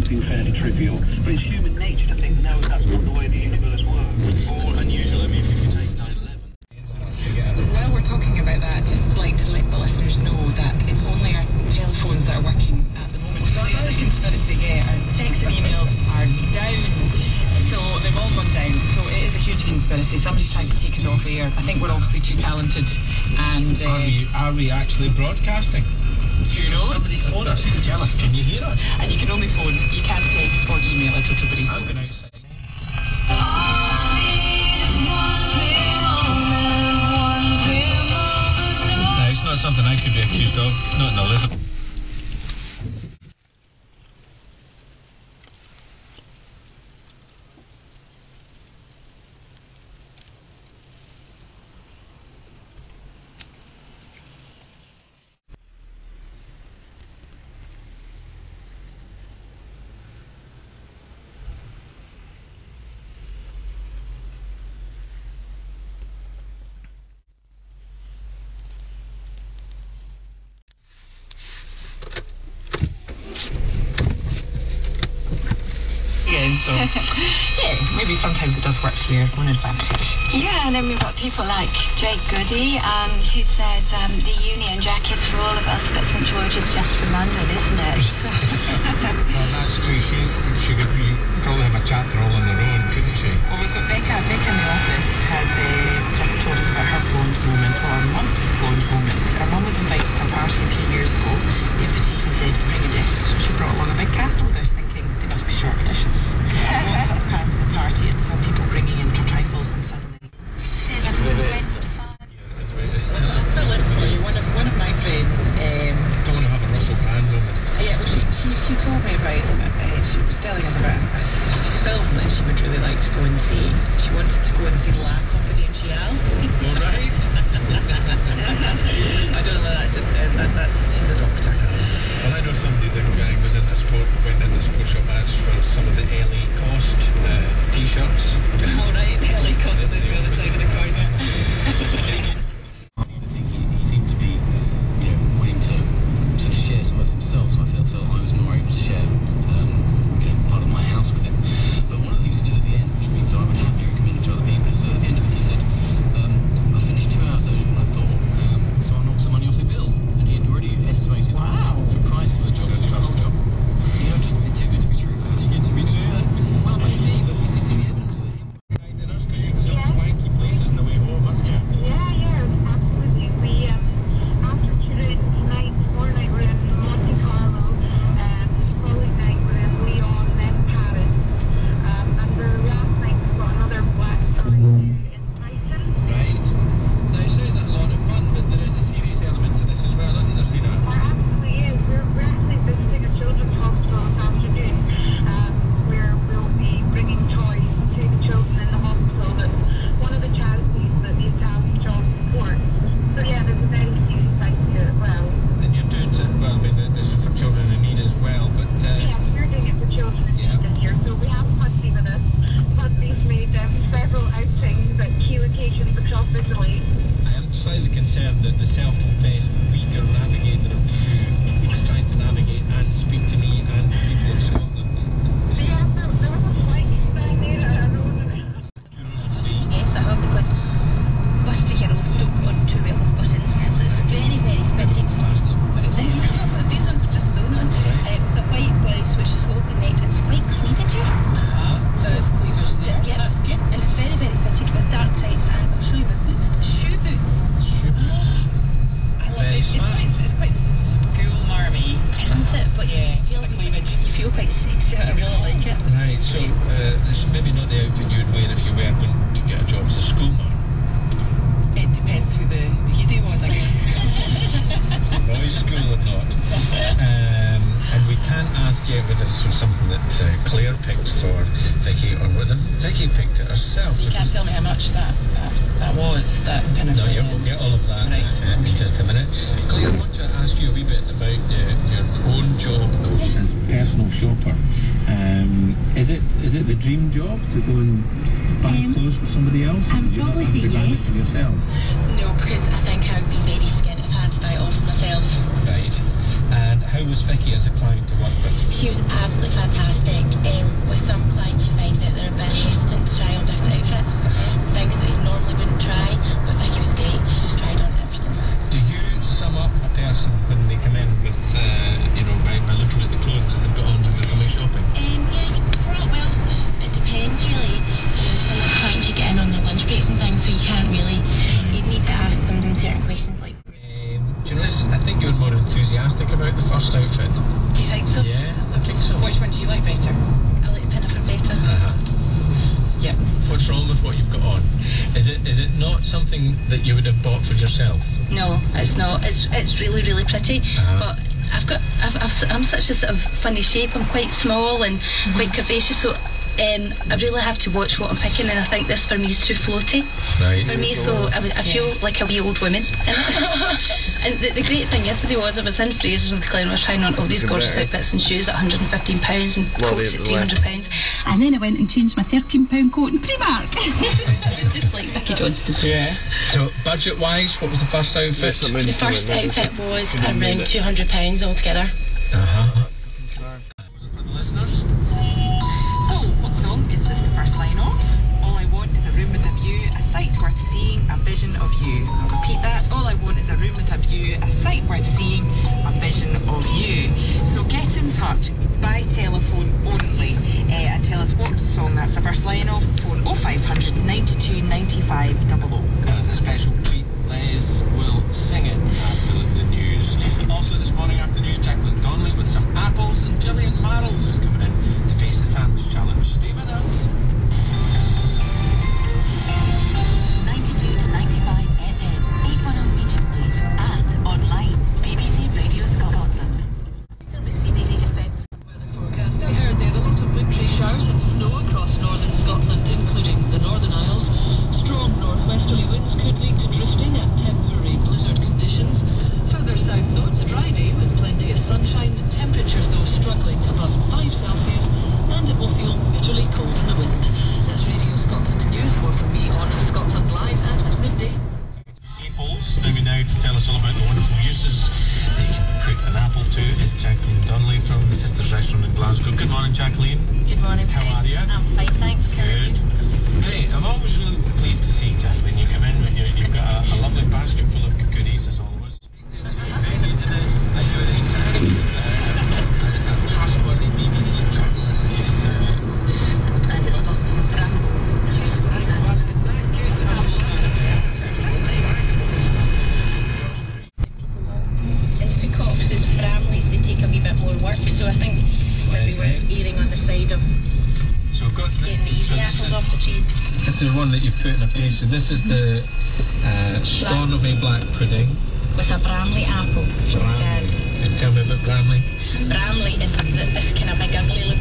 seem fairly trivial, but it's human nature to think, no, that's not the way the universe works. Or unusual. I mean, if you take 9/11. While we're talking about that, I'd just like to let the listeners know that it's only our telephones that are working at the moment. So the conspiracy, our texts and emails are down. So they've all gone down. So it is a huge conspiracy. Somebody's trying to take us off air. I think we're obviously too talented. And Are we actually broadcasting? Who knows? Somebody phone us. Tell us, can you hear us? And you can only phone. You can't text or email if everybody's. I'm going outside. No, it's not something I could be accused of. Not in the living. So, maybe sometimes it does work to your own advantage. Yeah, and then we've got people like Jake Goody, who said the Union Jack is for all of us, but St George is just for London, isn't it? Well, that's true. She could probably have a chapter all on her own, couldn't she? Well, we've got Becca. Becca in the office had just told us about her blonde moment, or her mum's blonde moment. Her mum was invited to a party a few years ago. The invitation said, bring a dish. So she brought along a big casserole dish, thinking they must be short dishes. Walked up past the party and saw people bringing in trifles and suddenly... One of my friends... Don't want to have a Russell Brand moment. Yeah, well, she told me about... she was telling us about a film that she would really like to go and see. She wanted to go and see La Confidential. All right. I don't know, that's just... she's a doctor. Well, I know somebody that went into sports shop ads for some of the LA Cost t-shirts. Oh, right, LA Cost is the other side of the coin. He seemed to be, wanting to share some of himself, so I felt I was more able to share, part of my house with him. But one of the things he did at the end, which means I would happily recommend it to other people, is at the end of it he said, I finished 2 hours earlier than I thought, so I knocked some money off the bill. And he had already estimated the price of the job as a travel job. Just too good to be true. Too good to be true. Well, maybe, but we see the evidence of him. Dinners, because you can some swanky places on the way home, aren't you? Yeah, absolutely. We, after tonight, tomorrow night we're in Monte Carlo, following night we're in Lyon, then Paris, and the last night we've got another black story in Brighton. Right. Now, it sounds like a lot of fun, but there is a serious element to this as well, isn't there, Zena? There absolutely is. We're actually visiting a children's hospital this afternoon, where we'll be bringing toys to the children in the hospital. That's one of the charities that the Italian Job supports. So yeah, there's a very serious side to it as well. And you're doing it, well, I mean, this is for children in need as well, but... Yeah, we're doing it for children in need this year. So we have Pudsey with us. Pudsey's made several outings at key locations across Italy. I am slightly concerned that the self-confessed weaker navigator of who was trying to navigate and speak to me and the people of Scotland. So yeah, there was a flight down there at a road. Heroes of Sea. Yes, I have, because Busty Heroes don't go on 2 wheels with buttons, so it's very, very fitting. These ones are just sewn on. With a white blouse which is open neck and it's quite cleavage. There is cleavage there. Yeah, that's good. It's very, very fitted with dark tights, and I'll show you my boots. Shoe boots. Shoe boots. I love Very it. smart. It's quite school marmy. Isn't it? But Yeah, you feel the cleavage. You feel quite sexy. I really like it. Right, so this is maybe not the outfit you would wear if you were going to get a job as a schoolmarm. It depends who the hidey was, I guess. Boys' school or not. And we can't ask you whether this was something that Claire picked for Vicky or whether Vicky picked it herself. So you can't tell me how much that was, that kind of... No, you won't get all of that Right. in just a minute. Claire, I want to ask you a wee bit about your own job though. As personal shopper, is it the dream job to go and buy clothes for somebody else? I'm Would you not probably have to buy saying it for yourself? No, because I think I would be very scared if I had to buy it all for myself. Right. And how was Vicky as a client to work with? She was absolutely fantastic. do you like better? I like Pinafore better. Yeah. What's wrong with what you've got on? Is it not something that you would have bought for yourself? No, it's not. It's really, really pretty. But I'm such a sort of funny shape. I'm quite small and quite curvaceous, so I really have to watch what I'm picking, and I think this for me is too floaty. Right. For me, so I feel like a wee old woman. And the great thing yesterday was I was in Fraser's with the Clown. I was trying on all these gorgeous outfits and shoes at £115 and coats at £300. And then I went and changed my £13 coat in Primark. Just like Vicky Johnston. Yeah. So budget-wise, what was the first outfit? The first outfit was around £200 altogether. For the listeners. So, what song is this the first line of? All I want is a room with a view, a sight worth seeing, a vision of you. I'll repeat that. All I want is a room with a view, a sight worth seeing, a vision of you. So get in touch by telephone only and tell us what song that's the first line of. Phone 0500 92 95 00. As a special treat, Les will sing it after the news. Also this morning after news, Jacqueline Donnelly with some apples, and Gillian Marles is coming in to face the sandwich challenge. Stay with us. 92 to 95 FM, 810 region wave, and online, BBC Radio Scotland. Still be CBD effects. Weather forecast. I heard there a lot of wintry showers and snow across northern Scotland, including the Northern Isles. Strong northwesterly winds could lead to drifting and temporary blizzard conditions. Further south, though, it's a dry day with plenty of sunshine. Temperatures, though, struggling above 5 Celsius, and it will feel bitterly cold in the wind. That's Radio Scotland News. More from me on Scotland Live at midday. Apples. Maybe now to tell us all about the wonderful uses that you can cook an apple to is Jacqueline Donnelly from the Sisters Restaurant in Glasgow. Good morning, Jacqueline. Good morning. How are you? I'm fine, thanks. Good. Hey, I'm always really pleased to see, Jacqueline, you come in with you've got a lovely basket full of goodies as always. Trustworthy BBC journalist. And it's got some bramble juice into Cox's Bramleys. They take a wee bit more work, so I think maybe we're erring on the side of So I've got getting the easy apples off the tree. This is one that you've put in a pastry. This is the Stornoway black pudding. With a Bramley apple. Bramley. And tell me about Bramley. Bramley is this kind of big ugly